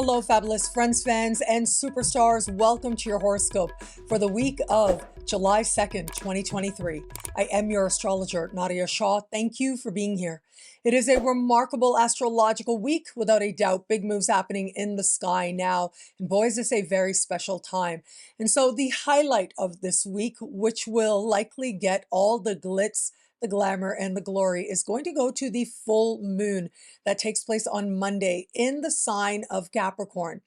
Hello, fabulous friends, fans, and superstars. Welcome to your horoscope for the week of July 2nd, 2023. I am your astrologer, Nadiya Shah. Thank you for being here. It is a remarkable astrological week, without a doubt. Big moves happening in the sky now. And boy, is this a very special time. And so the highlight of this week, which will likely get all the glitz, the glamour, and the glory, is going to go to the full moon that takes place on Monday in the sign of Capricorn.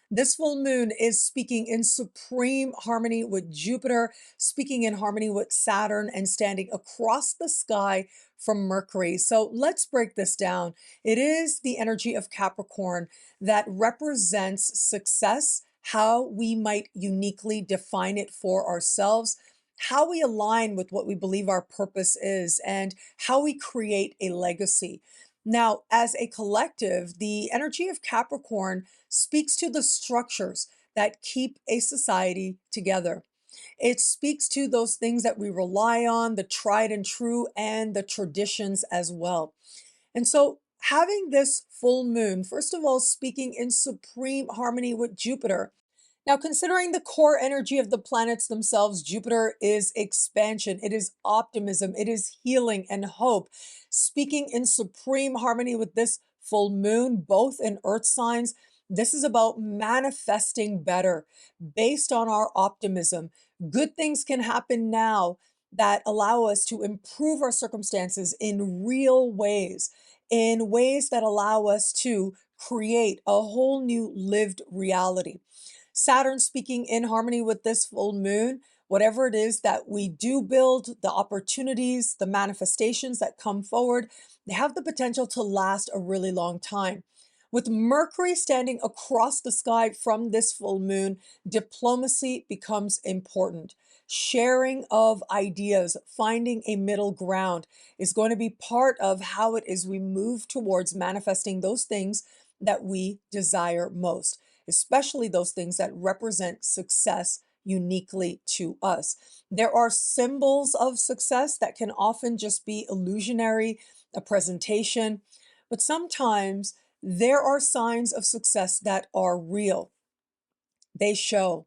This full moon is speaking in supreme harmony with Jupiter, speaking in harmony with Saturn, and standing across the sky from Mercury. So let's break this down. It is the energy of Capricorn that represents success, how we might uniquely define it for ourselves, how we align with what we believe our purpose is, and how we create a legacy. Now, as a collective, the energy of Capricorn speaks to the structures that keep a society together. It speaks to those things that we rely on, the tried and true, and the traditions as well. And so, having this full moon, first of all, speaking in supreme harmony with Jupiter. Now, considering the core energy of the planets themselves, Jupiter is expansion, it is optimism, it is healing and hope. Speaking in supreme harmony with this full moon, both in earth signs, this is about manifesting better based on our optimism. Good things can happen now that allow us to improve our circumstances in real ways, in ways that allow us to create a whole new lived reality. Saturn speaking in harmony with this full moon, whatever it is that we do build, the opportunities, the manifestations that come forward, they have the potential to last a really long time. With Mercury standing across the sky from this full moon, diplomacy becomes important. Sharing of ideas, finding a middle ground is going to be part of how it is we move towards manifesting those things that we desire most, especially those things that represent success uniquely to us. There are symbols of success that can often just be illusionary, a presentation, but sometimes there are signs of success that are real. They show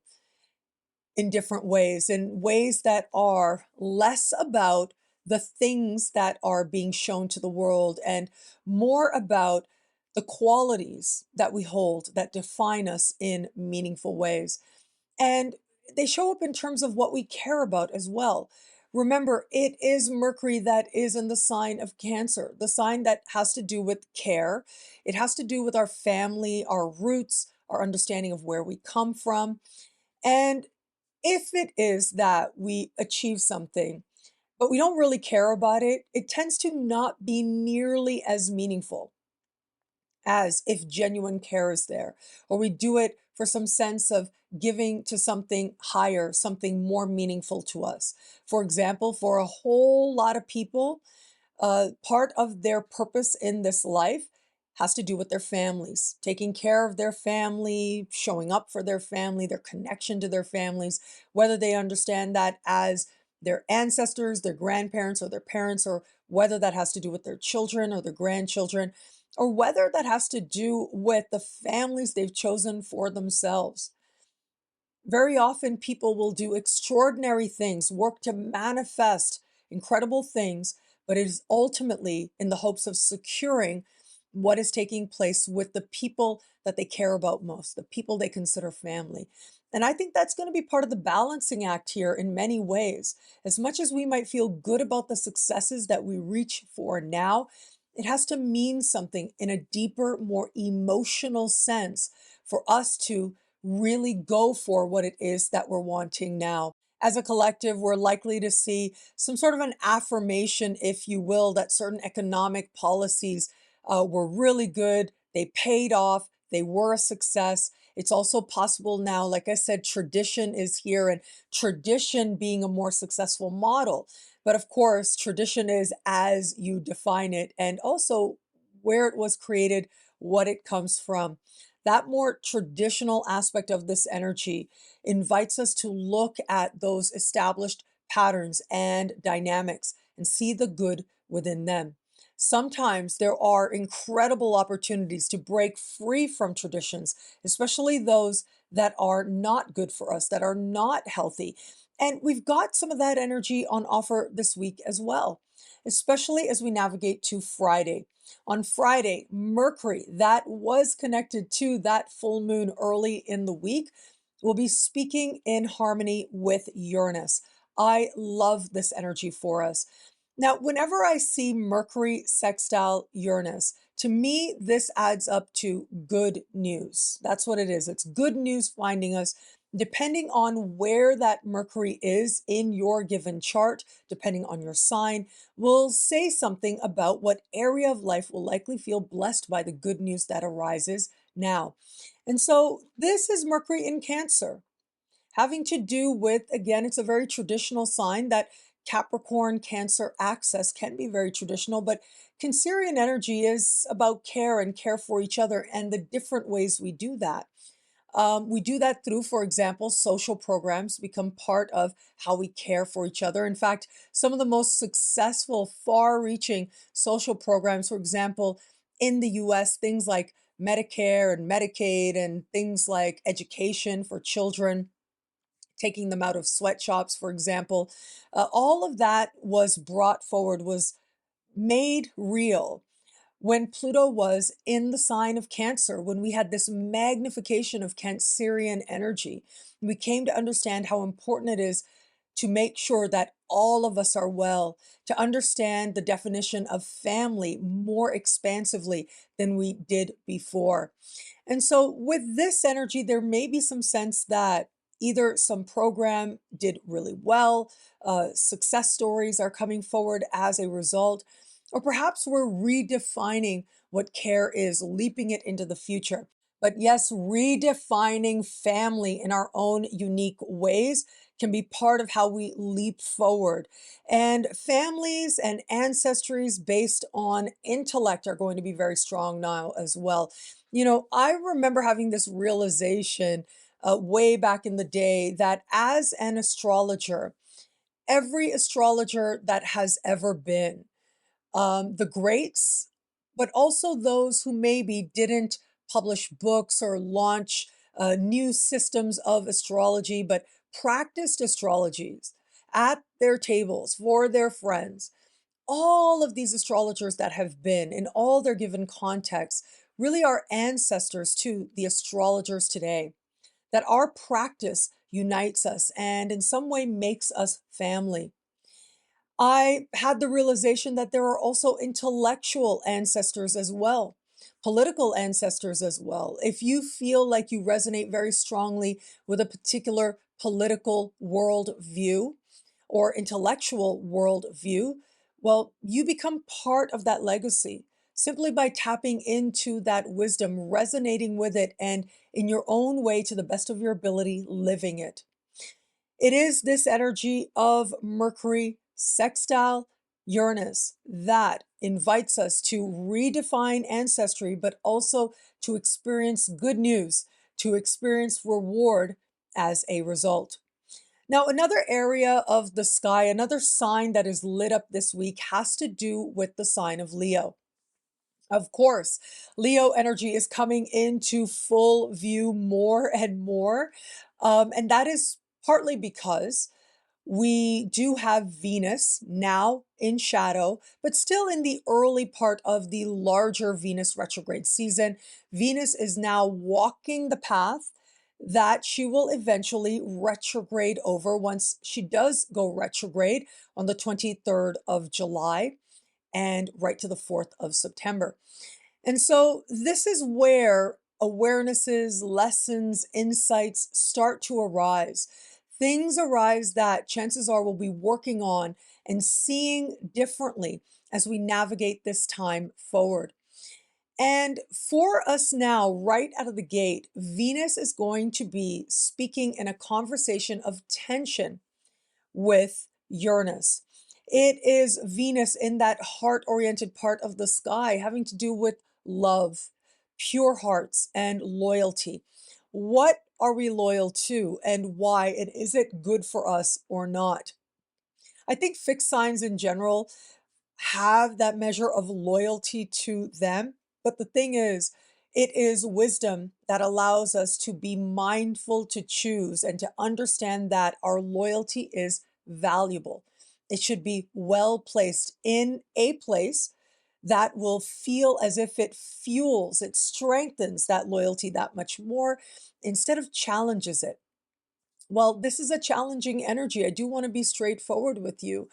in different ways, in ways that are less about the things that are being shown to the world and more about the qualities that we hold that define us in meaningful ways. And they show up in terms of what we care about as well. Remember, it is Mercury that is in the sign of Cancer, the sign that has to do with care. It has to do with our family, our roots, our understanding of where we come from. And if it is that we achieve something, but we don't really care about it, it tends to not be nearly as meaningful as if genuine care is there, or we do it for some sense of giving to something higher, something more meaningful to us. For example, for a whole lot of people, part of their purpose in this life has to do with their families, taking care of their family, showing up for their family, their connection to their families, whether they understand that as their ancestors, their grandparents, or their parents, or whether that has to do with their children or their grandchildren, or whether that has to do with the families they've chosen for themselves. Very often, people will do extraordinary things, work to manifest incredible things, but it is ultimately in the hopes of securing what is taking place with the people that they care about most, the people they consider family. And I think that's going to be part of the balancing act here in many ways. As much as we might feel good about the successes that we reach for now, it has to mean something in a deeper, more emotional sense for us to really go for what it is that we're wanting now. As a collective, we're likely to see some sort of an affirmation, if you will, that certain economic policies were really good, they paid off, they were a success. It's also possible now, like I said, tradition is here, and tradition being a more successful model. But of course, tradition is as you define it, and also where it was created, what it comes from. That more traditional aspect of this energy invites us to look at those established patterns and dynamics and see the good within them. Sometimes there are incredible opportunities to break free from traditions, especially those that are not good for us, that are not healthy. And we've got some of that energy on offer this week as well, especially as we navigate to Friday. On Friday, Mercury, that was connected to that full moon early in the week, will be speaking in harmony with Uranus. I love this energy for us. Now, whenever I see Mercury sextile Uranus, to me, this adds up to good news. That's what it is. It's good news finding us. Depending on where that Mercury is in your given chart, depending on your sign, will say something about what area of life will likely feel blessed by the good news that arises now. And so this is Mercury in Cancer, having to do with, again, it's a very traditional sign that Capricorn Cancer axis can be very traditional, but Cancerian energy is about care and care for each other and the different ways we do that. We do that through, for example, social programs become part of how we care for each other. In fact, some of the most successful, far reaching social programs, for example, in the US, things like Medicare and Medicaid, and things like education for children, taking them out of sweatshops, for example, all of that was brought forward, was made real when Pluto was in the sign of Cancer, when we had this magnification of Cancerian energy. We came to understand how important it is to make sure that all of us are well, to understand the definition of family more expansively than we did before. And so, with this energy, there may be some sense that either some program did really well, success stories are coming forward as a result, or perhaps we're redefining what care is, leaping it into the future. But yes, redefining family in our own unique ways can be part of how we leap forward. And families and ancestries based on intellect are going to be very strong now as well. I remember having this realization way back in the day that as an astrologer, every astrologer that has ever been, the greats, but also those who maybe didn't publish books or launch new systems of astrology, but practiced astrologies at their tables for their friends. All of these astrologers that have been in all their given contexts really are ancestors to the astrologers today, that our practice unites us and in some way makes us family. I had the realization that there are also intellectual ancestors as well, political ancestors as well. If you feel like you resonate very strongly with a particular political world view or intellectual world view, well, you become part of that legacy simply by tapping into that wisdom, resonating with it, and in your own way, to the best of your ability, living it. It is this energy of Mercury sextile Uranus that invites us to redefine ancestry, but also to experience good news, to experience reward as a result. Now, another area of the sky, another sign that is lit up this week has to do with the sign of Leo. Of course, Leo energy is coming into full view more and more. And that is partly because we do have Venus now in shadow, but still in the early part of the larger Venus retrograde season. Venus is now walking the path that she will eventually retrograde over once she does go retrograde on the 23rd of July and right to the 4th of September. And so this is where awarenesses, lessons, insights start to arise. Things arise that chances are we'll be working on and seeing differently as we navigate this time forward. And for us now, right out of the gate, Venus is going to be speaking in a conversation of tension with Uranus. It is Venus in that heart oriented part of the sky having to do with love, pure hearts, and loyalty. What are we loyal to and why? And is it good for us or not? I think fixed signs in general have that measure of loyalty to them. But the thing is, it is wisdom that allows us to be mindful to choose and to understand that our loyalty is valuable. It should be well placed in a place that will feel as if it fuels, it strengthens that loyalty that much more instead of challenges it. Well, this is a challenging energy. I do want to be straightforward with you.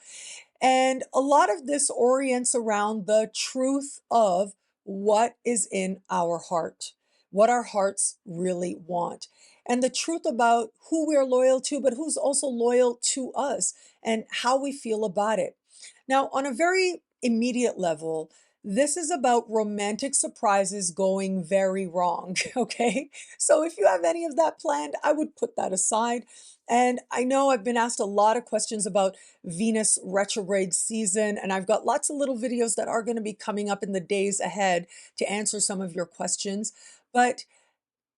And a lot of this orients around the truth of what is in our heart, what our hearts really want, and the truth about who we're loyal to, but who's also loyal to us and how we feel about it. Now, on a very immediate level, this is about romantic surprises going very wrong. Okay. So if you have any of that planned, I would put that aside. And I know I've been asked a lot of questions about Venus retrograde season, and I've got lots of little videos that are going to be coming up in the days ahead to answer some of your questions. But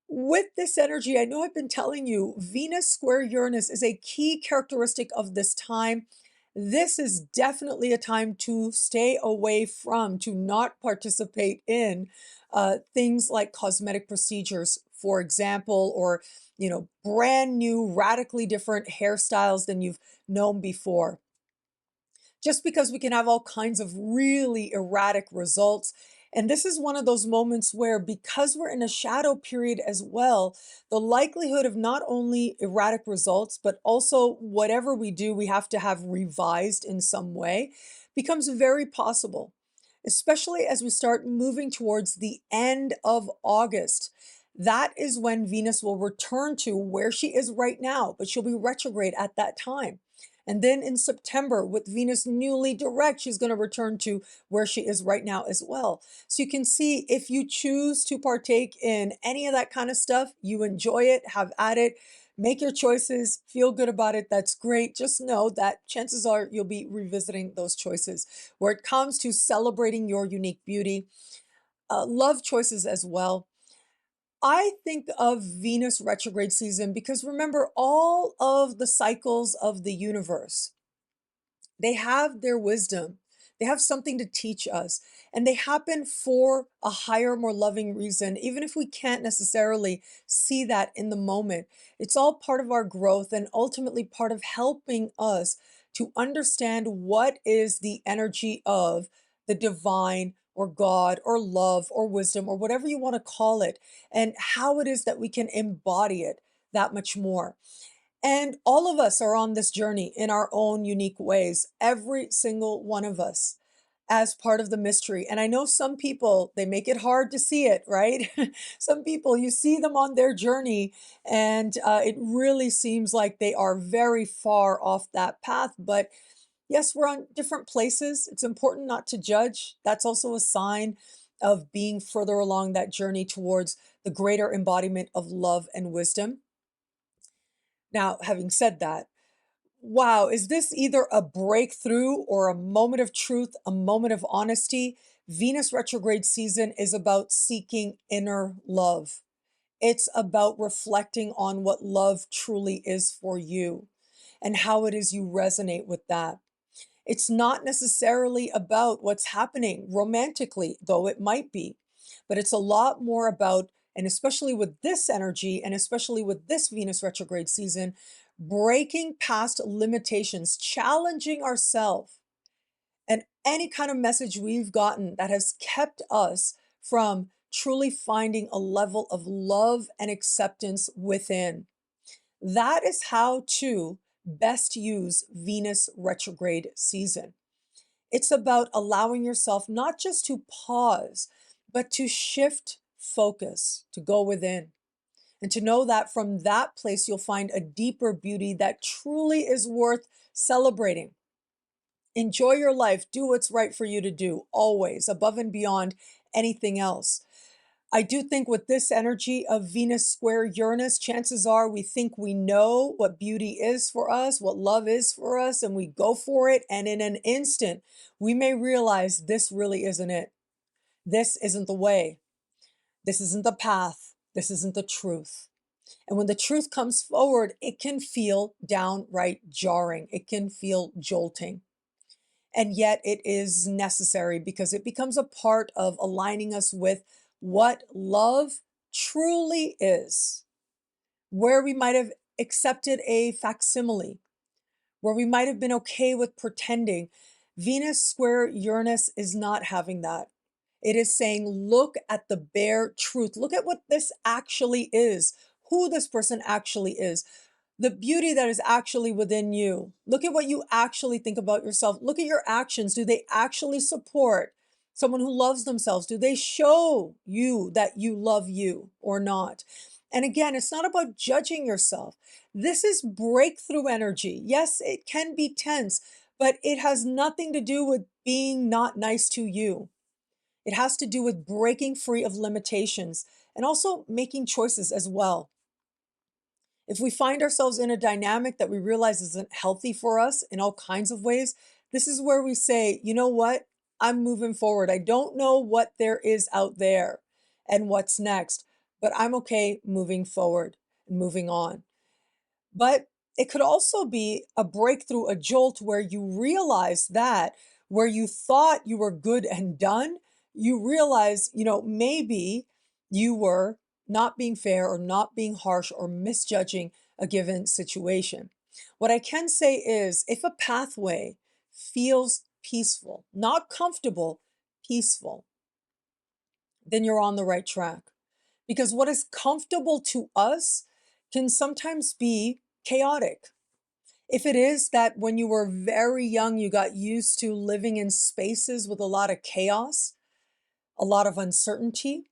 with this energy, I know I've been telling you, Venus square Uranus is a key characteristic of this time. This is definitely a time to stay away from, to not participate in things like cosmetic procedures, for example, or, brand new, radically different hairstyles than you've known before, just because we can have all kinds of really erratic results. And this is one of those moments where, because we're in a shadow period as well, the likelihood of not only erratic results, but also whatever we do, we have to have revised in some way, becomes very possible, especially as we start moving towards the end of August. That is when Venus will return to where she is right now, but she'll be retrograde at that time. And then in September, with Venus newly direct, she's going to return to where she is right now as well. So you can see, if you choose to partake in any of that kind of stuff, you enjoy it, have at it, make your choices, feel good about it. That's great. Just know that chances are you'll be revisiting those choices. Where it comes to celebrating your unique beauty, love choices as well, I think of Venus retrograde season because, remember, all of the cycles of the universe, they have their wisdom. They have something to teach us, and they happen for a higher, more loving reason, even if we can't necessarily see that in the moment. It's all part of our growth and ultimately part of helping us to understand what is the energy of the divine or God or love or wisdom or whatever you want to call it, and how it is that we can embody it that much more. And all of us are on this journey in our own unique ways, every single one of us, as part of the mystery. And I know some people, they make it hard to see it, right? Some people, you see them on their journey, and it really seems like they are very far off that path. But yes, we're on different places. It's important not to judge. That's also a sign of being further along that journey towards the greater embodiment of love and wisdom. Now, having said that, wow, is this either a breakthrough or a moment of truth, a moment of honesty? Venus retrograde season is about seeking inner love. It's about reflecting on what love truly is for you and how it is you resonate with that. It's not necessarily about what's happening romantically, though it might be, but it's a lot more about, and especially with this energy, and especially with this Venus retrograde season, breaking past limitations, challenging ourselves, and any kind of message we've gotten that has kept us from truly finding a level of love and acceptance within. That is how to best use Venus retrograde season. It's about allowing yourself not just to pause, but to shift focus, to go within, and to know that from that place you'll find a deeper beauty that truly is worth celebrating. Enjoy your life, do what's right for you to do, always, above and beyond anything else. I do think with this energy of Venus square Uranus, chances are we think we know what beauty is for us, what love is for us, and we go for it. And in an instant, we may realize this really isn't it. This isn't the way. This isn't the path. This isn't the truth. And when the truth comes forward, it can feel downright jarring. It can feel jolting. And yet it is necessary because it becomes a part of aligning us with what love truly is, where we might have accepted a facsimile, where we might have been okay with pretending. Venus square Uranus is not having that. It is saying, look at the bare truth. Look at what this actually is, who this person actually is, the beauty that is actually within you. Look at what you actually think about yourself. Look at your actions. Do they actually support someone who loves themselves? Do they show you that you love you or not? And again, it's not about judging yourself. This is breakthrough energy. Yes, it can be tense, but it has nothing to do with being not nice to you. It has to do with breaking free of limitations and also making choices as well. If we find ourselves in a dynamic that we realize isn't healthy for us in all kinds of ways, this is where we say, you know what? I'm moving forward. I don't know what there is out there and what's next, but I'm okay moving forward and moving on. But it could also be a breakthrough, a jolt where you realize that where you thought you were good and done, you realize, maybe you were not being fair or not being harsh or misjudging a given situation. What I can say is if a pathway feels peaceful, not comfortable, peaceful, then you're on the right track. Because what is comfortable to us can sometimes be chaotic. If it is that when you were very young, you got used to living in spaces with a lot of chaos, a lot of uncertainty,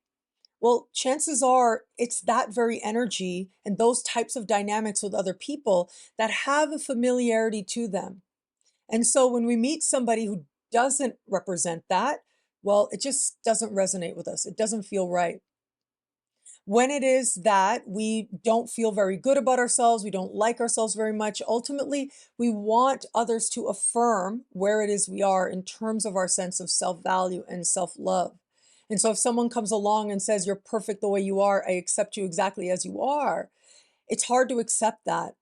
well, chances are it's that very energy and those types of dynamics with other people that have a familiarity to them. And so when we meet somebody who doesn't represent that, well, it just doesn't resonate with us. It doesn't feel right. When it is that we don't feel very good about ourselves, we don't like ourselves very much, ultimately, we want others to affirm where it is we are in terms of our sense of self-value and self-love. And so if someone comes along and says, you're perfect the way you are, I accept you exactly as you are, it's hard to accept that.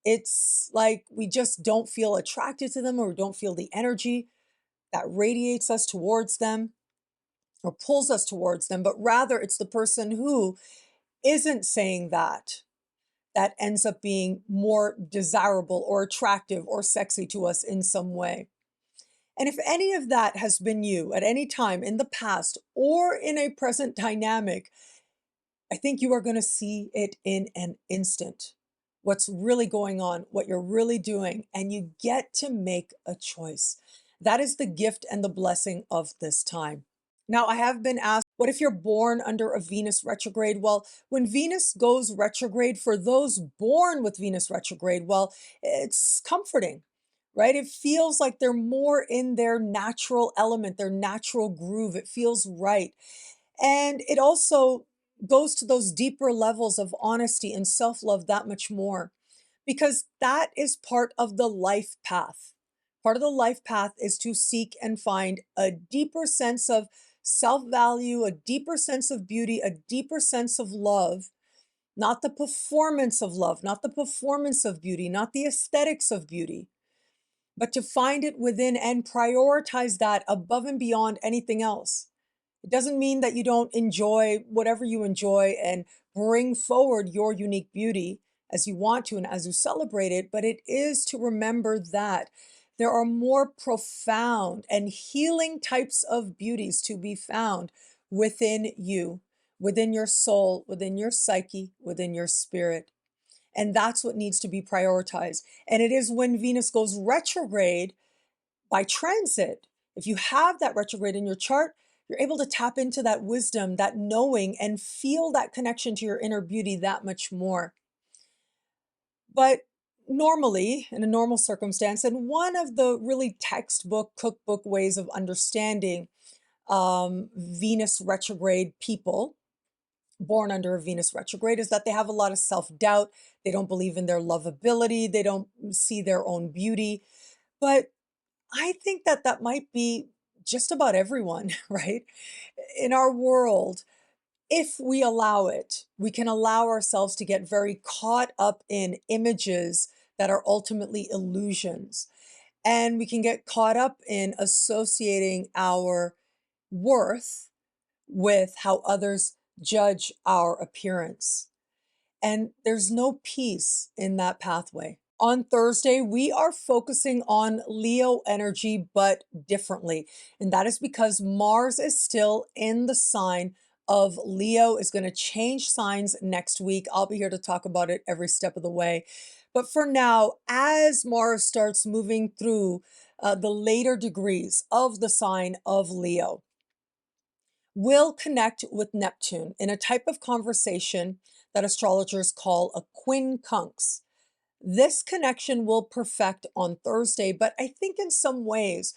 It's like we just don't feel attracted to them or we don't feel the energy that radiates us towards them or pulls us towards them, but rather it's the person who isn't saying that that ends up being more desirable or attractive or sexy to us in some way. And if any of that has been you at any time in the past or in a present dynamic, I think you are going to see it in an instant. What's really going on, what you're really doing, and you get to make a choice. That is the gift and the blessing of this time. Now, I have been asked, what if you're born under a Venus retrograde? Well, when Venus goes retrograde, for those born with Venus retrograde, well, it's comforting, right? It feels like they're more in their natural element, their natural groove. It feels right. And it also goes to those deeper levels of honesty and self-love that much more, because that is part of the life path. Part of the life path is to seek and find a deeper sense of self-value, a deeper sense of beauty, a deeper sense of love, not the performance of love, not the performance of beauty, not the aesthetics of beauty, but to find it within and prioritize that above and beyond anything else. It doesn't mean that you don't enjoy whatever you enjoy and bring forward your unique beauty as you want to and as you celebrate it, but it is to remember that there are more profound and healing types of beauties to be found within you, within your soul, within your psyche, within your spirit. And that's what needs to be prioritized. And it is when Venus goes retrograde by transit, if you have that retrograde in your chart, you're able to tap into that wisdom, that knowing, and feel that connection to your inner beauty that much more. But normally, in a normal circumstance, and one of the really textbook, cookbook ways of understanding Venus retrograde people born under a Venus retrograde is that they have a lot of self-doubt. They don't believe in their lovability. They don't see their own beauty. But I think that that might be just about everyone, right? In our world, if we allow it, we can allow ourselves to get very caught up in images that are ultimately illusions. And we can get caught up in associating our worth with how others judge our appearance. And there's no peace in that pathway. On Thursday, we are focusing on Leo energy, but differently. And that is because Mars is still in the sign of Leo, is going to change signs next week. I'll be here to talk about it every step of the way. But for now, as Mars starts moving through the later degrees of the sign of Leo, we'll connect with Neptune in a type of conversation that astrologers call a quincunx. This connection will perfect on Thursday, but I think in some ways,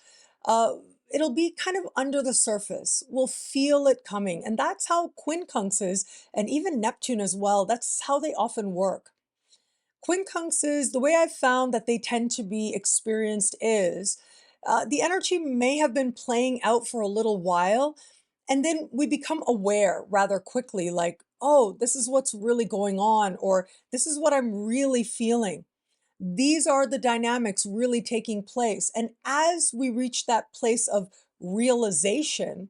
it'll be kind of under the surface. We'll feel it coming. And that's how quincunxes, and even Neptune as well, that's how they often work. Quincunxes, the way I've found that they tend to be experienced is the energy may have been playing out for a little while, and then we become aware rather quickly, like, oh, this is what's really going on, or this is what I'm really feeling. These are the dynamics really taking place. And as we reach that place of realization,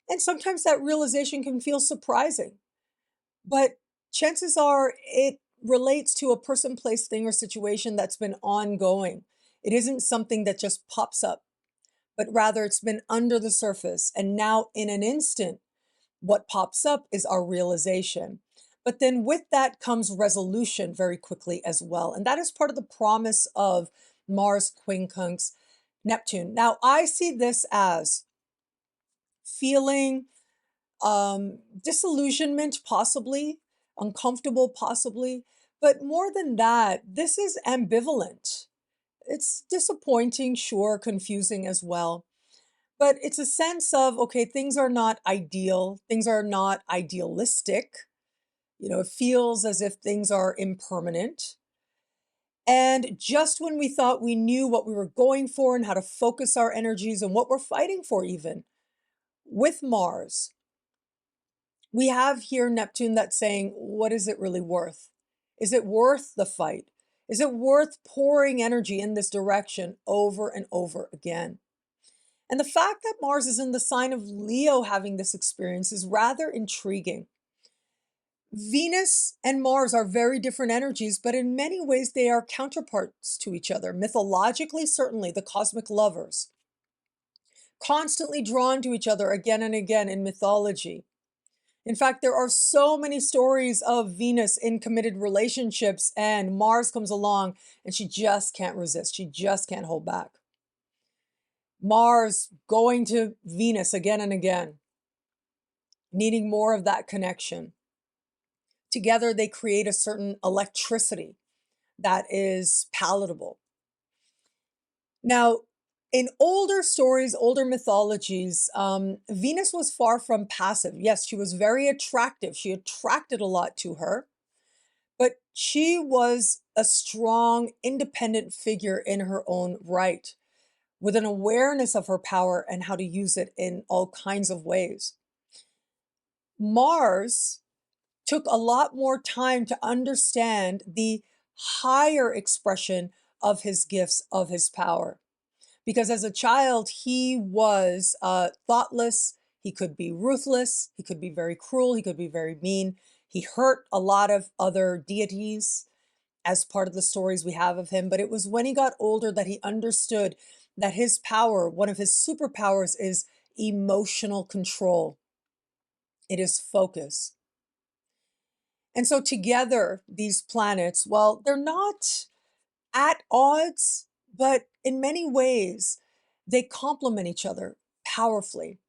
and sometimes that realization can feel surprising, but chances are it relates to a person, place, thing, or situation that's been ongoing. It isn't something that just pops up, but rather it's been under the surface. And now, in an instant, what pops up is our realization. But then with that comes resolution very quickly as well. And that is part of the promise of Mars quincunx Neptune. Now, I see this as feeling disillusionment, possibly, uncomfortable, possibly. But more than that, this is ambivalent. It's disappointing, sure, confusing as well. But it's a sense of, okay, things are not ideal, things are not idealistic. It feels as if things are impermanent. And just when we thought we knew what we were going for and how to focus our energies and what we're fighting for, even with Mars, we have here Neptune that's saying, what is it really worth? Is it worth the fight? Is it worth pouring energy in this direction over and over again? And the fact that Mars is in the sign of Leo having this experience is rather intriguing. Venus and Mars are very different energies, but in many ways they are counterparts to each other. Mythologically, certainly, the cosmic lovers, constantly drawn to each other again and again in mythology. In fact, there are so many stories of Venus in committed relationships, and Mars comes along and she just can't resist. She just can't hold back. Mars going to Venus again and again, needing more of that connection. Together, they create a certain electricity that is palatable. Now, in older stories, older mythologies, Venus was far from passive. Yes, she was very attractive. She attracted a lot to her, but she was a strong, independent figure in her own right, with an awareness of her power and how to use it in all kinds of ways. Mars took a lot more time to understand the higher expression of his gifts, of his power. Because as a child, he was thoughtless, he could be ruthless, he could be very cruel, he could be very mean. He hurt a lot of other deities as part of the stories we have of him. But it was when he got older that he understood that his power, one of his superpowers, is emotional control. It is focus. And so together, these planets, well, they're not at odds, but in many ways, they complement each other powerfully.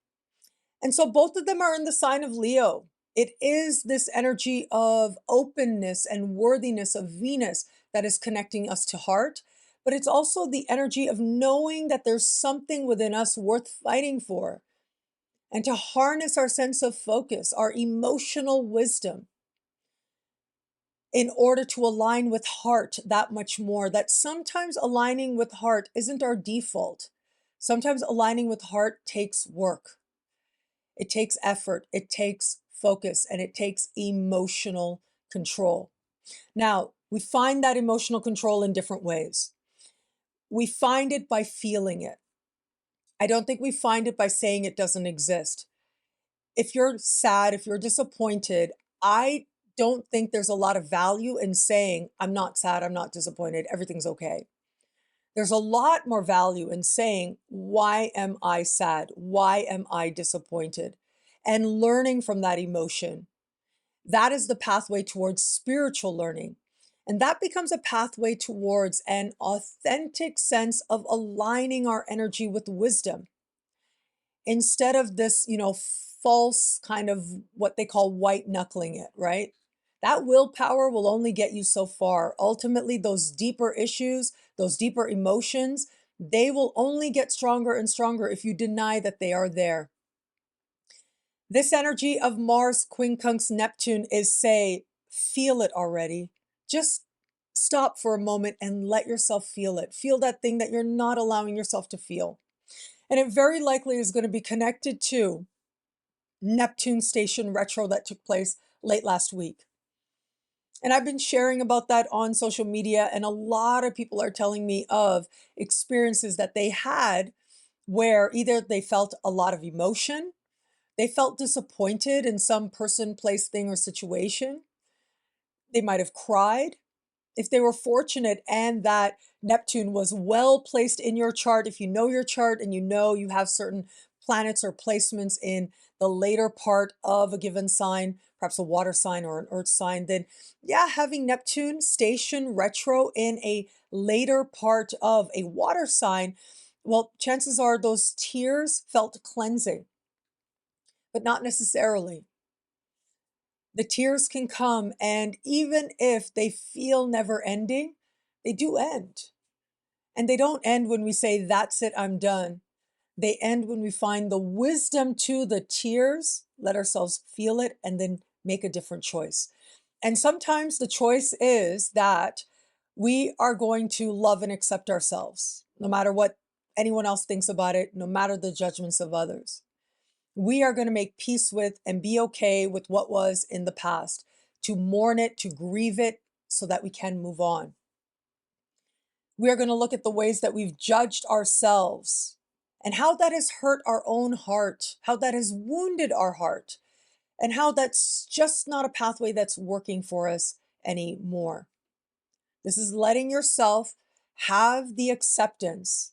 And so both of them are in the sign of Leo. It is this energy of openness and worthiness of Venus that is connecting us to heart, but it's also the energy of knowing that there's something within us worth fighting for, and to harness our sense of focus, our emotional wisdom, in order to align with heart that much more. That sometimes aligning with heart isn't our default. Sometimes aligning with heart takes work. It takes effort, it takes focus, and it takes emotional control. Now, we find that emotional control in different ways. We find it by feeling it. I don't think we find it by saying it doesn't exist. If you're sad, if you're disappointed, I don't think there's a lot of value in saying, I'm not sad, I'm not disappointed, everything's okay. There's a lot more value in saying, why am I sad? Why am I disappointed? And learning from that emotion. That is the pathway towards spiritual learning. And that becomes a pathway towards an authentic sense of aligning our energy with wisdom. Instead of this, false kind of what they call white knuckling it, right? That willpower will only get you so far. Ultimately, those deeper issues, those deeper emotions, they will only get stronger and stronger if you deny that they are there. This energy of Mars quincunx Neptune is say, feel it already. Just stop for a moment and let yourself feel it. Feel that thing that you're not allowing yourself to feel. And it very likely is going to be connected to Neptune station retro that took place late last week. And I've been sharing about that on social media, and a lot of people are telling me of experiences that they had where either they felt a lot of emotion, they felt disappointed in some person, place, thing, or situation. They might have cried. If they were fortunate and that Neptune was well placed in your chart, if you know your chart and you know you have certain planets or placements in the later part of a given sign, perhaps a water sign or an earth sign, then yeah, having Neptune station retro in a later part of a water sign, well, chances are those tears felt cleansing, but not necessarily. The tears can come, and even if they feel never ending, they do end. And they don't end when we say, that's it, I'm done. They end when we find the wisdom to the tears, let ourselves feel it, and then make a different choice. And sometimes the choice is that we are going to love and accept ourselves, no matter what anyone else thinks about it, no matter the judgments of others. We are going to make peace with and be okay with what was in the past, to mourn it, to grieve it, so that we can move on. We are going to look at the ways that we've judged ourselves and how that has hurt our own heart, how that has wounded our heart, and how that's just not a pathway that's working for us anymore. This is letting yourself have the acceptance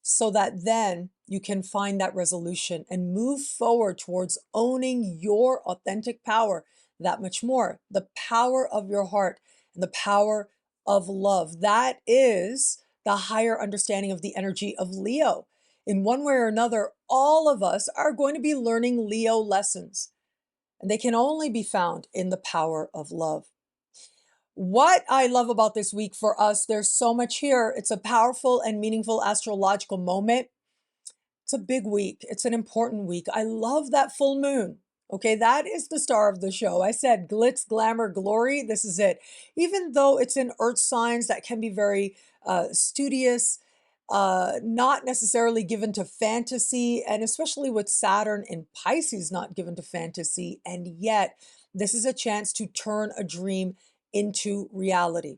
so that then you can find that resolution and move forward towards owning your authentic power that much more. The power of your heart and the power of love. That is the higher understanding of the energy of Leo. In one way or another, all of us are going to be learning Leo lessons, and they can only be found in the power of love. What I love about this week for us, there's so much here. It's a powerful and meaningful astrological moment. It's a big week. It's an important week. I love that full moon. Okay, that is the star of the show. I said glitz, glamour, glory. This is it. Even though it's in earth signs that can be very studious, not necessarily given to fantasy, and especially with Saturn in Pisces not given to fantasy, and yet this is a chance to turn a dream into reality.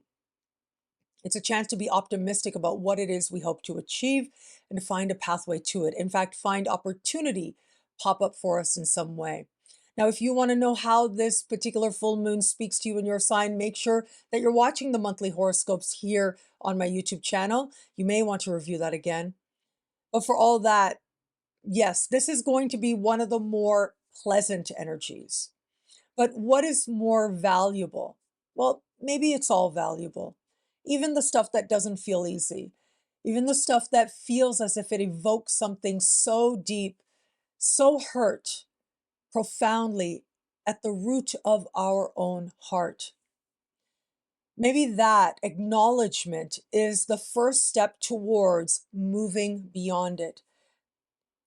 It's a chance to be optimistic about what it is we hope to achieve and to find a pathway to it. In fact, find opportunity pop up for us in some way. Now, if you want to know how this particular full moon speaks to you in your sign, make sure that you're watching the monthly horoscopes here on my YouTube channel. You may want to review that again. But for all that, yes, this is going to be one of the more pleasant energies. But what is more valuable? Well, maybe it's all valuable. Even the stuff that doesn't feel easy, even the stuff that feels as if it evokes something so deep, so hurt, profoundly at the root of our own heart. Maybe that acknowledgement is the first step towards moving beyond it.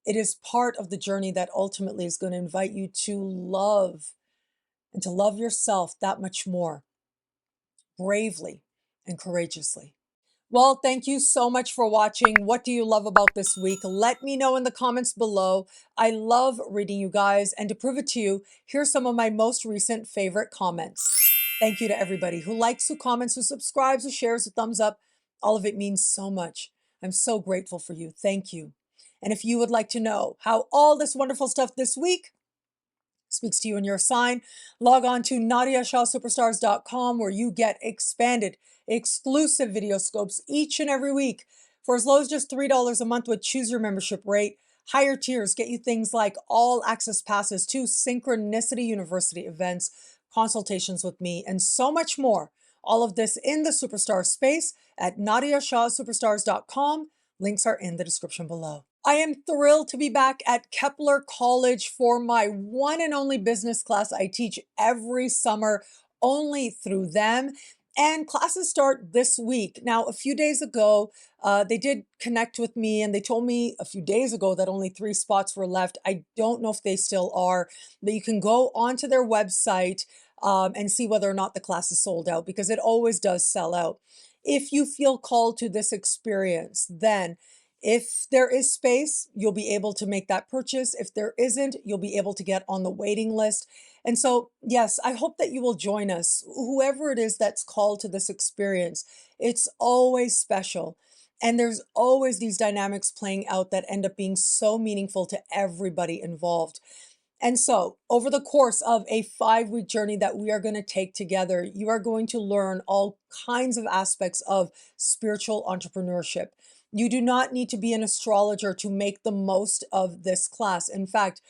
It is part of the journey that ultimately is going to invite you to love and to love yourself that much more bravely and courageously. Well, thank you so much for watching. What do you love about this week? Let me know in the comments below. I love reading you guys, and to prove it to you, here's some of my most recent favorite comments. Thank you to everybody who likes, who comments, who subscribes, who shares, who thumbs up. All of it means so much. I'm so grateful for you. Thank you. And if you would like to know how all this wonderful stuff this week speaks to you in your sign, log on to NadiyaShahSuperstars.com, where you get expanded, exclusive video scopes each and every week for as low as just $3 a month with Choose Your Membership rate. Higher tiers get you things like all access passes to Synchronicity University events, consultations with me, and so much more. All of this in the Superstar space at NadiyaShahSuperstars.com. Links are in the description below. I am thrilled to be back at Kepler College for my one and only business class I teach every summer, only through them. And classes start this week. Now, a few days ago, they did connect with me and they told me a few days ago that only 3 spots were left. I don't know if they still are, but you can go onto their website and see whether or not the class is sold out, because it always does sell out. If you feel called to this experience, then if there is space, you'll be able to make that purchase. If there isn't, you'll be able to get on the waiting list. And so, yes, I hope that you will join us, whoever it is that's called to this experience. It's always special. And there's always these dynamics playing out that end up being so meaningful to everybody involved. And so, over the course of a 5-week journey that we are going to take together, you are going to learn all kinds of aspects of spiritual entrepreneurship. You do not need to be an astrologer to make the most of this class. In fact,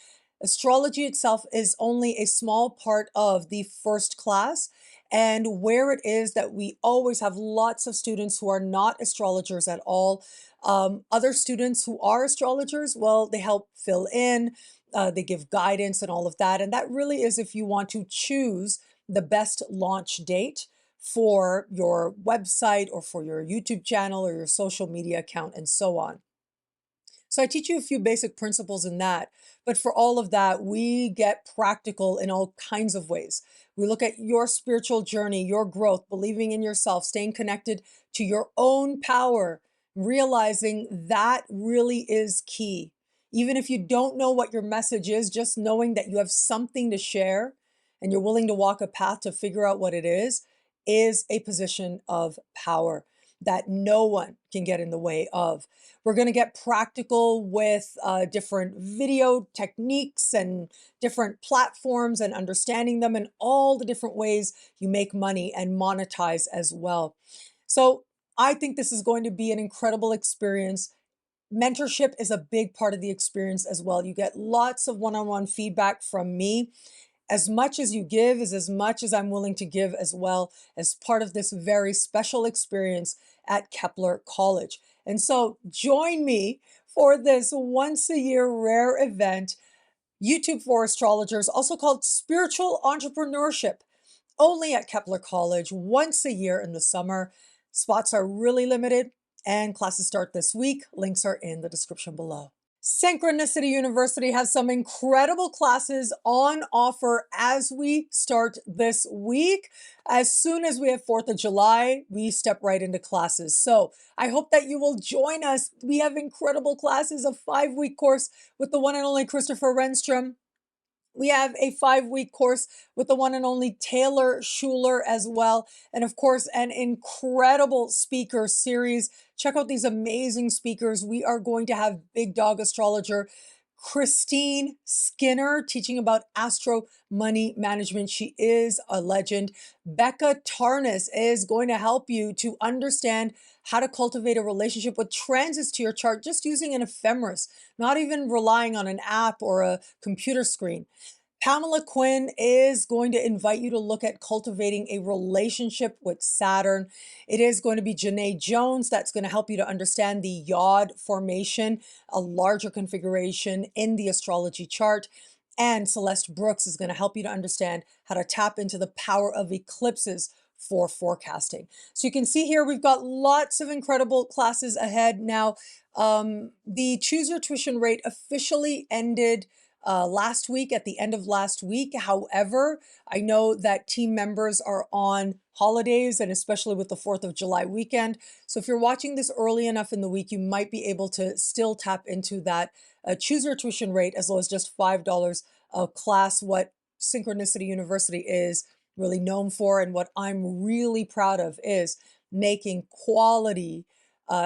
astrology itself is only a small part of the first class. And where it is that we always have lots of students who are not astrologers at all. Other students who are astrologers, well, they help fill in, they give guidance and all of that. And that really is if you want to choose the best launch date for your website or for your YouTube channel or your social media account and so on. So I teach you a few basic principles in that. But for all of that, we get practical in all kinds of ways. We look at your spiritual journey, your growth, believing in yourself, staying connected to your own power, realizing that really is key. Even if you don't know what your message is, just knowing that you have something to share and you're willing to walk a path to figure out what it is a position of power that no one can get in the way of. We're going to get practical with different video techniques and different platforms and understanding them and all the different ways you make money and monetize as well. So I think this is going to be an incredible experience. Mentorship is a big part of the experience as well. You get lots of one-on-one feedback from me. As much as you give is as much as I'm willing to give as well, as part of this very special experience at Kepler College. And so join me for this once-a-year rare event, YouTube for Astrologers, also called Spiritual Entrepreneurship, only at Kepler College, once a year in the summer. Spots are really limited and classes start this week. Links are in the description below. Synchronicity University has some incredible classes on offer as we start this week. As soon as we have 4th of July, we step right into classes. So I hope that you will join us. We have incredible classes, a 5-week course with the one and only Christopher RENSTROM. We have a 5-week course with the one and only Taylor Schuler as well. And of course, an incredible speaker series. Check out these amazing speakers. We are going to have big dog astrologer Christine Skinner teaching about astro money management. She is a legend. Becca Tarnas is going to help you to understand how to cultivate a relationship with transits to your chart just using an ephemeris, not even relying on an app or a computer screen. Pamela Quinn is going to invite you to look at cultivating a relationship with Saturn. It is going to be Janae Jones that's going to help you to understand the Yod formation, a larger configuration in the astrology chart. And Celeste Brooks is going to help you to understand how to tap into the power of eclipses for forecasting. So you can see here, we've got lots of incredible classes ahead. Now, the Choose Your Tuition rate officially ended last week, at the end of last week. However, I know that team members are on holidays and especially with the 4th of July weekend. So if you're watching this early enough in the week, you might be able to still tap into that Choose Your Tuition rate as low as just $5 a class. What Synchronicity University is really known for and what I'm really proud of is making quality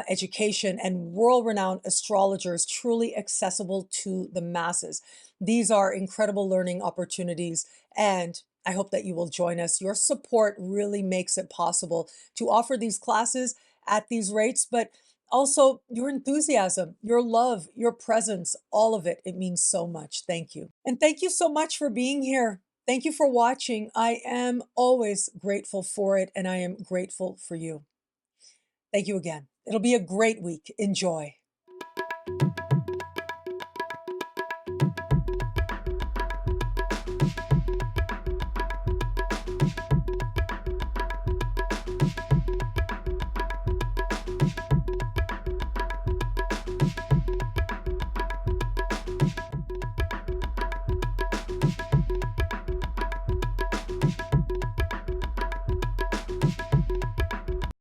education and world-renowned astrologers truly accessible to the masses. These are incredible learning opportunities, and I hope that you will join us. Your support really makes it possible to offer these classes at these rates, but also your enthusiasm, your love, your presence, all of it. It means so much. Thank you. And thank you so much for being here. Thank you for watching. I am always grateful for it, and I am grateful for you. Thank you again. It'll be a great week. Enjoy.